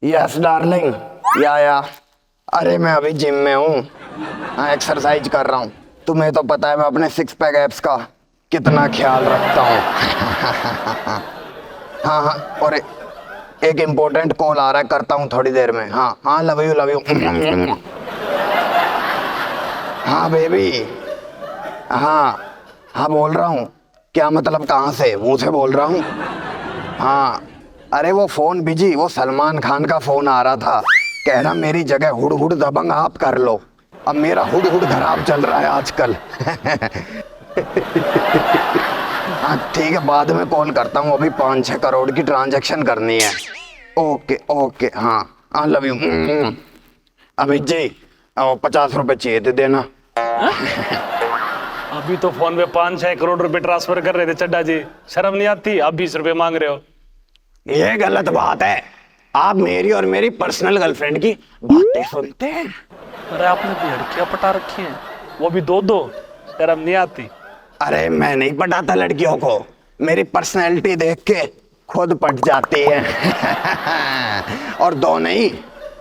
Yes darling. या अरे मैं अभी जिम में हूँ। हाँ, एक्सरसाइज कर रहा हूँ। तुम्हें तो पता है मैं अपने सिक्स पैक एब्स का कितना ख्याल रखता हूँ। हाँ हाँ, और एक इम्पोर्टेंट कॉल आ रहा है, करता हूँ थोड़ी देर में। हाँ हाँ, लव यू लव यू। हाँ बेबी। हाँ हाँ, बोल रहा हूँ। क्या मतलब कहाँ से? मुंह से बोल रहा हूँ। हाँ, अरे वो फोन बिजी, वो सलमान खान का फोन आ रहा था। कह रहा मेरी जगह हुड हुड दबंग आप कर लो। अब मेरा हुड हुड खराब चल रहा है आजकल। हाँ ठीक है, बाद में कॉल करता हूँ। अभी 5-6 करोड़ की ट्रांजैक्शन करनी है। ओके ओके, हाँ हाँ, लव यू। अमित जी, 50 रुपए चाहिए थे, देना। अभी तो फोन पे 5-6 करोड़ रुपए ट्रांसफर कर रहे थे चड्डा जी। शर्म नहीं आती? आप 20 रुपए मांग रहे हो। ये गलत बात है। आप मेरी और मेरी पर्सनल गर्लफ्रेंड की बातें सुनते हैं। अरे आपने तो लड़कियां पटा रखी हैं, वो भी दो दो। शर्म नहीं आती? अरे मैं नहीं पटाता लड़कियों को, मेरी पर्सनैलिटी देख के खुद पट जाती है। और दो नहीं,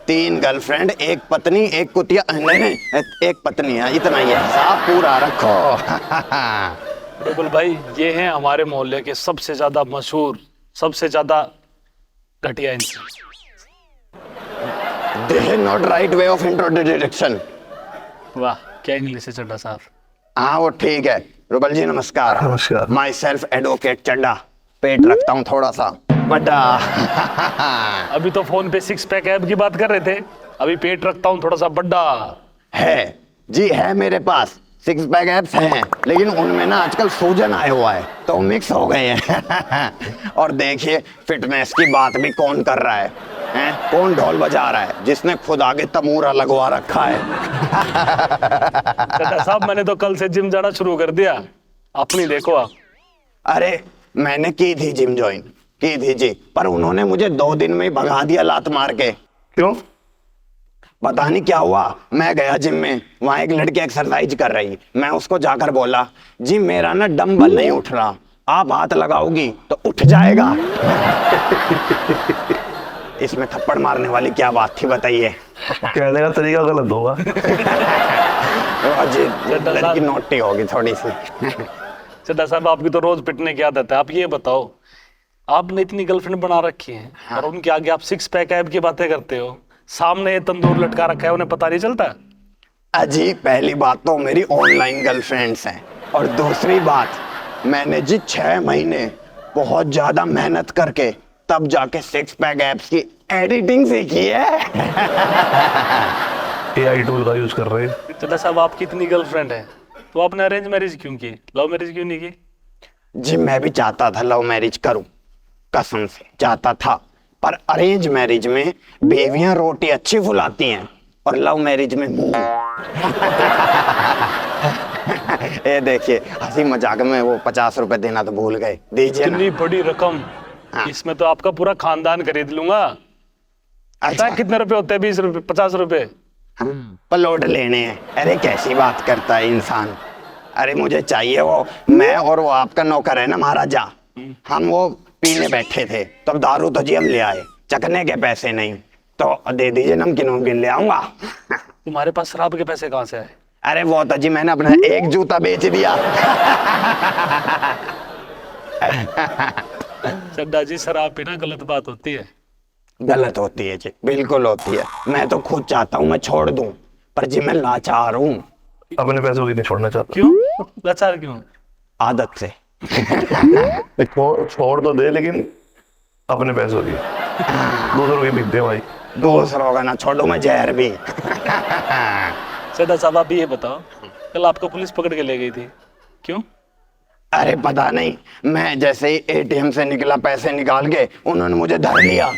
3 गर्लफ्रेंड, एक पत्नी, एक कुतिया, नहीं एक पत्नी है, इतना ही है, हिसाब पूरा रखो। रुबल भाई, ये हैं हमारे मोहल्ले के सबसे ज्यादा मशहूर, सबसे ज्यादा घटिया इंसान। This is not right way of introduction. वाह, क्या इंग्लिश है चड्डा साहब। हाँ वो ठीक है। रुबल जी नमस्कार। नमस्कार। माई सेल्फ एडवोकेट चड्डा। पेट रखता हूँ थोड़ा सा बड़ा। अभी तो फोन पे 6 पैक ऐप की बात कर रहे थे, अभी पेट रखता हूँ थोड़ा सा बड्डा। है जी, है मेरे पास 6 पैक एप्स हैं, लेकिन उनमें ना आजकल सूजन आया हुआ है तो मिक्स हो गए हैं। और देखिए, फिटनेस की बात भी कौन कर रहा है? हैं? कौन ढोल बजा रहा है? जिसने खुद आगे तमूरा लगवा रखा है। चड्डा साहब, मैंने तो कल से जिम जाना शुरू कर दिया, अपनी देखो आप। अरे मैंने की थी जिम ज्वाइन, की थी जी, पर उन्होंने मुझे 2 दिन में ही भगा दिया लात मार के। क्यों? पता नहीं क्या हुआ। मैं गया जिम में, वहां एक लड़की एक्सरसाइज कर रही, मैं उसको जाकर बोला, जी मेरा ना डंबल नहीं उठ रहा, आप हाथ लगाओगी तो उठ जाएगा। इसमें थप्पड़ मारने वाली क्या बात थी बताइए? कहने का तरीका गलत होगा। जी लड़की नोटी होगी थोड़ी सी। चड्डा साहब, आपकी तो रोज पिटने की आदत है। आप ये बताओ, आपने इतनी गर्लफ्रेंड बना रखी है, और उनके आगे आप 6 पैक ऐप की बातें करते हो, सामने ये तंदूर लटका रखा है, उन्हें पता नहीं चलता? अजी पहली बात तो मेरी ऑनलाइन गर्लफ्रेंड्स हैं, और दूसरी बात मैंने जी 6 महीने बहुत ज्यादा मेहनत करके तब जाके 6 पैक एप्स की एडिटिंग सीखी है। एआई टूल का यूज कर रहे हैं। चड्डा साहब, आपकी इतनी गर्लफ्रेंड है तो आपने अरेंज मैरिज क्यों की, लव मैरिज क्यों नहीं की? जी मैं भी चाहता था लव मैरिज करूं, कसम से चाहता था, पर अरेंज मैरिज में बेवियां रोटी अच्छी फुलाती हैं और लव मैरिज में मुंह। ये देखिए, हंसी मजाक में वो 50 रुपए देना तो भूल गए, दीजिए ना। इतनी बड़ी रकम, इसमें तो आपका पूरा खानदान खरीद लूंगा। पता है कितने रुपए होते हैं? 20 रुपए, 50 रुपए। प्लॉट लेने हैं। अरे कैसी बात करता है इंसान। अरे मुझे चाहिए वो, मैं और वो आपका नौकर है ना महाराजा, हम वो पीने बैठे थे, तब दारू तो जी हम ले आए, चखने के पैसे नहीं, तो दे दीजिए, नमकीन वमकीन ले आऊंगा। तुम्हारे पास शराब के पैसे कहाँ से आए? अरे वो तो जी मैंने अपना एक जूता बेच दिया। चड्डा जी, शराब पीना गलत बात होती है। गलत होती है जी, बिल्कुल होती है। मैं तो खुद चाहता हूँ मैं छोड़ दूं, पर जी मैं लाचार हूँ। अपने पैसों की नहीं छोड़ना चाहता। क्यों लाचार क्यों? आदत से। छोड़ तो दे, लेकिन अपने पैसों की। दूसरों की बिक दे भाई। दूसरों का ना छोड़ो, मैं जहर भी। चड्डा साहब, आप ये बताओ, कल आपको पुलिस पकड़ के ले गई थी, क्यों? अरे पता नहीं, मैं जैसे ही एटीएम से निकला पैसे निकाल के, उन्होंने मुझे धर लिया,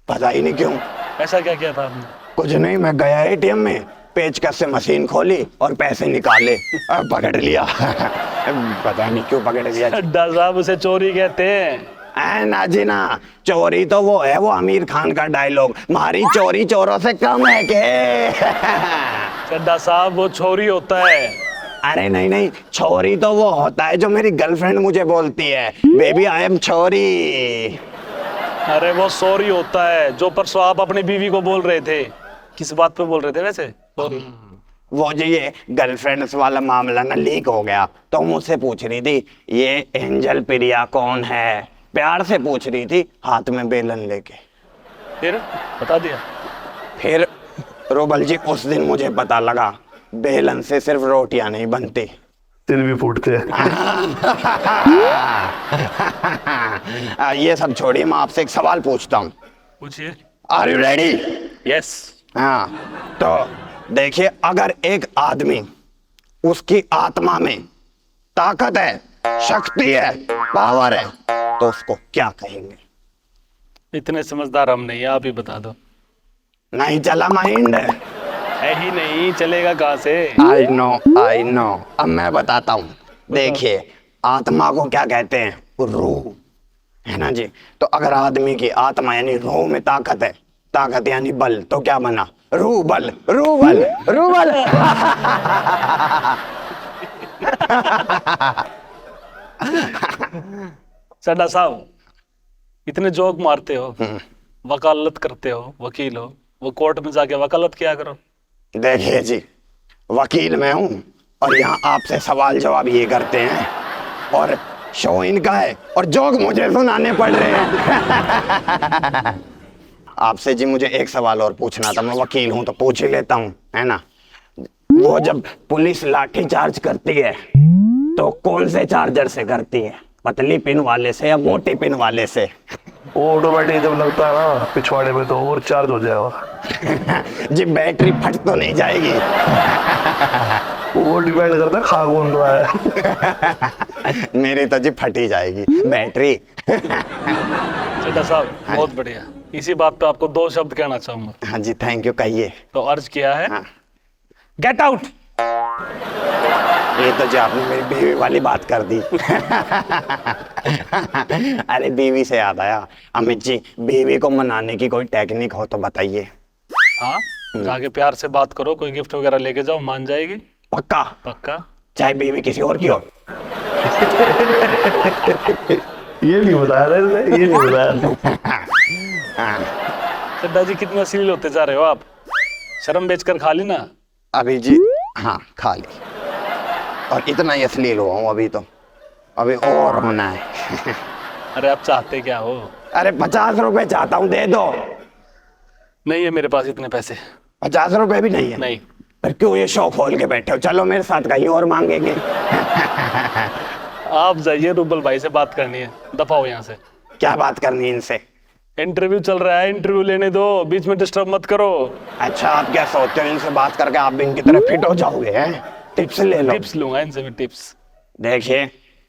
पता ही नहीं क्यों। ऐसा क्या किया था आपने? कुछ नहीं, मैं गया एटीएम में, पेचकस से मशीन खोली और पैसे निकाले, अब पकड़ लिया। पता नहीं क्यों पकड़ लिया। चड्डा साहब, उसे चोरी कहते हैं। ना जी ना, चोरी तो वो है, वो आमिर खान का डायलॉग, हमारी चोरी चोरों से कम है के। चड्डा साहब, वो चोरी होता है। अरे नहीं नहीं, छोरी तो वो होता है जो मेरी गर्लफ्रेंड मुझे बोलती है, बेबी आई एम छोरी। अरे वो सॉरी होता है जो परसों आप अपनी बीवी को बोल रहे थे। किस बात पे बोल रहे थे वैसे? सॉरी। वो जो ये गर्लफ्रेंड्स वाला मामला ना लीक हो गया, तो मुझसे पूछ रही थी ये एंजल प्रिया कौन है, प्यार से पूछ रही थी, हाथ में बेलन लेके। फिर बता दिया? फिर रोबल जी उस दिन मुझे पता लगा बेलन से सिर्फ रोटियां नहीं बनती, सिर भी फूटते हैं। ये सब छोड़िए, मैं आपसे एक सवाल पूछता हूँ। पूछिए। Are you ready? यस। हाँ, तो देखिए, अगर एक आदमी, उसकी आत्मा में ताकत है, शक्ति है, पावर है, तो उसको क्या कहेंगे? इतने समझदार हम नहीं, आप ही बता दो। नहीं चला माइंड। है ही नहीं, चलेगा कहाँ से? I know. अब मैं बताता हूँ। देखिए, आत्मा को क्या कहते हैं? रूह, है ना जी। तो अगर आदमी की आत्मा यानी रूह में ताकत है, ताकत यानी बल, तो क्या बना? रूह बल, रूह बल, रूह बल। सड्डा साहब, इतने जोक मारते हो, वकालत करते हो, वकील हो, वो कोर्ट में जाके वकालत किया करो। देखिए जी, वकील मैं हूँ और यहाँ आपसे सवाल जवाब ये करते हैं, और शो इनका है और जोक मुझे सुनाने पड़ रहे हैं। आपसे जी मुझे एक सवाल और पूछना था, मैं वकील हूँ तो पूछ ही लेता हूँ, है ना। वो जब पुलिस लाठी चार्ज करती है तो कौन से चार्जर से करती है? पतली पिन वाले से या मोटी पिन वाले से? वो ऑटोमेटिक जब लगता है ना पिछवाड़े में तो और चार्ज हो जाएगा। जी बैटरी फट तो नहीं जाएगी? वो डिपेंड करता है खा कौन रहा है। मेरी तो जी फट ही जाएगी बैटरी। सड्डा साहब, बहुत बढ़िया। इसी बात पे आपको 2 शब्द कहना चाहूंगा। हाँ जी, थैंक यू, कहिए। तो अर्ज किया है, हाँ। Get out. ये तो जो आपने मेरी बीवी वाली बात कर दी। अरे बीवी से याद आया, अमित जी, बीवी को मनाने की कोई टेक्निक हो तो बताइए। हाँ, जाके प्यार से बात करो, कोई गिफ्ट वगैरह लेके जाओ, मान जाएगी। पक्का? पक्का। चाहे बीवी किसी और की हो। ये नहीं बताया था इसने, ये नहीं बताया। सड्डा जी, कितने अश्लील होते जा रहे हो आप। शर्म बेचकर खा ली ना। अभी जी हाँ खा ली, और इतना ही अश्लील हुआ हूँ अभी तो, अभी और होना है। अरे आप चाहते क्या हो? अरे 50 रुपए चाहता हूँ, दे दो। नहीं है मेरे पास इतने पैसे। 50 रुपए भी नहीं है? नहीं। फिर क्यों ये शौक खोल के बैठे हो? चलो मेरे साथ कहीं और मांगेंगे। आप जाइए, रूबल भाई से बात करनी है, दफा हो यहाँ से। क्या बात करनी है इनसे? इंटरव्यू चल रहा है, इंटरव्यू लेने दो, बीच में डिस्टर्ब मत करो। अच्छा, आप क्या सोचते हो इनसे बात करके आप भी इनकी तरह फिट हो जाओगे? हैं, टिप्स ले लो। टिप्स लूंगा इनसे मैं, टिप्स। देखिए,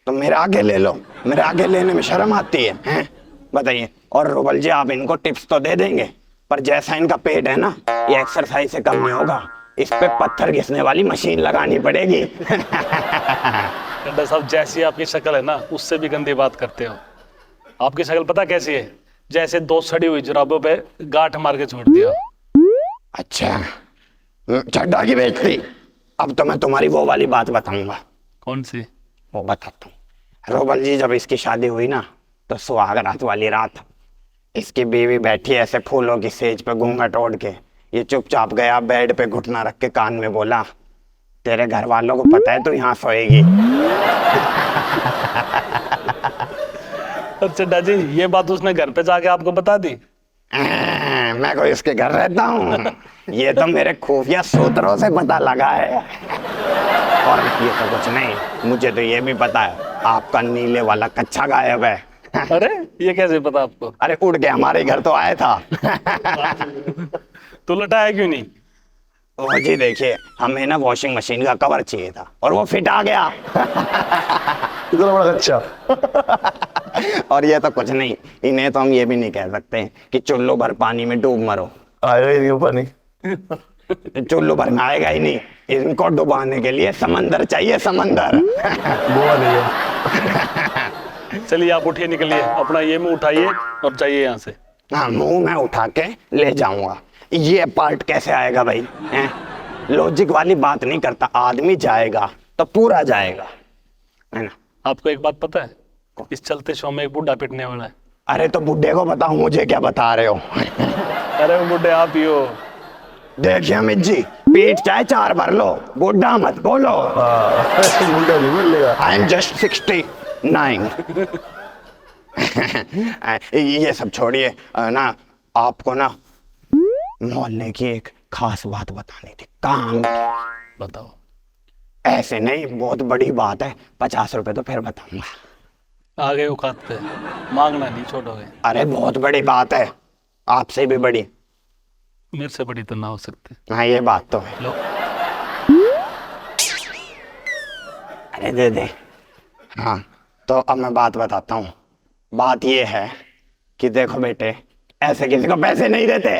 तो मेरे आगे ले लो, मेरे आगे लेने में शर्म आती है, हैं? बताइए। और रूबल जी, आप इनको टिप्स तो दे देंगे, पर जैसा इनका पेट है ना, ये एक्सरसाइज से कम नहीं होगा, इस पे पत्थर घिसने वाली मशीन लगानी पड़ेगी। सड्डा साहब, जैसी आपकी शक्ल है ना, उससे भी गंदी बात करते हो। आपकी शक्ल पता कैसी है? जैसे 2 सड़ी हुई जुराबों पे गांठ मार के छोड़ दिया। अच्छा, चड्डा की बेइज्जती। अब तो मैं तुम्हारी वो वाली बात बताऊंगा। कौन सी? वो बताता हूँ। रूबल जी, जब इसकी शादी हुई ना, तो सुहागरात वाली रात, इसकी बीवी बैठी ऐसे फूलों की सेज पे घूंघट ओढ़ के, ये चुपचाप गया बेड पे घुटना रख के कान में बोला, तेरे घर वालों को पता है तू यहाँ सोएगी? चड्डा जी, ये बात उसने घर पे जाके आपको बता दी? मैं कोई इसके घर रहता हूँ? ये तो मेरे खुफिया सूत्रों से पता लगा है। और ये तो कुछ नहीं, मुझे तो ये भी पता है आपका नीले वाला कच्चा गायब है। अरे ये कैसे पता आपको? अरे उड़ के हमारे घर तो आया था। तो लटाया क्यों नहीं? ओ जी, देखिए, हमें ना वॉशिंग मशीन का कवर चाहिए था और वो फिट आ गया। इतना बड़ा अच्छा। और ये तो कुछ नहीं, इन्हें तो हम ये भी नहीं कह सकते कि चुल्लू भर पानी में डूब मरो। आएगा ही नहीं वो पानी। चुल्लू भर में आएगा ही नहीं, इनको डुबाने के लिए समंदर चाहिए, समंदर। गोवा ले जाओ। चलिए आप उठिए, निकलिए, अपना ये मुंह उठाइए और जाइए यहाँ से। हाँ, मुंह मैं उठा के ले जाऊंगा। ये पार्ट कैसे आएगा भाई? हैं? लॉजिक वाली बात नहीं करता, आदमी जाएगा तो पूरा जाएगा, है ना। आपको एक बात पता है? इस चलते शो में एक बूढ़ा पिटने वाला है। अरे तो बुड्ढे को बताऊं, मुझे क्या बता रहे हो? अरे वो बुड्ढे आप ही हो। देखिए अमित जी, पेट चाहे 4 भर लो, बुढ़ा मत बोलो। बुढ़ा नहीं बोलेगा। I am just 69। ये सब छोड़िए ना, आपको ना मोहल्ले की एक खास बात बतानी थी, काम। बताओ। ऐसे नहीं, बहुत बड़ी बात है, 50 रुपए तो फिर बताऊंगा। आ गए औकात पे, मांगना नहीं छोड़ोगे। अरे बहुत बड़ी बात है, आपसे भी बड़ी। मेरे से बड़ी तो ना हो सकती। हाँ ये बात तो है। लो। अरे दे दे। हाँ तो अब मैं बात बताता हूँ। बात ये है कि देखो बेटे, ऐसे किसी को पैसे नहीं देते।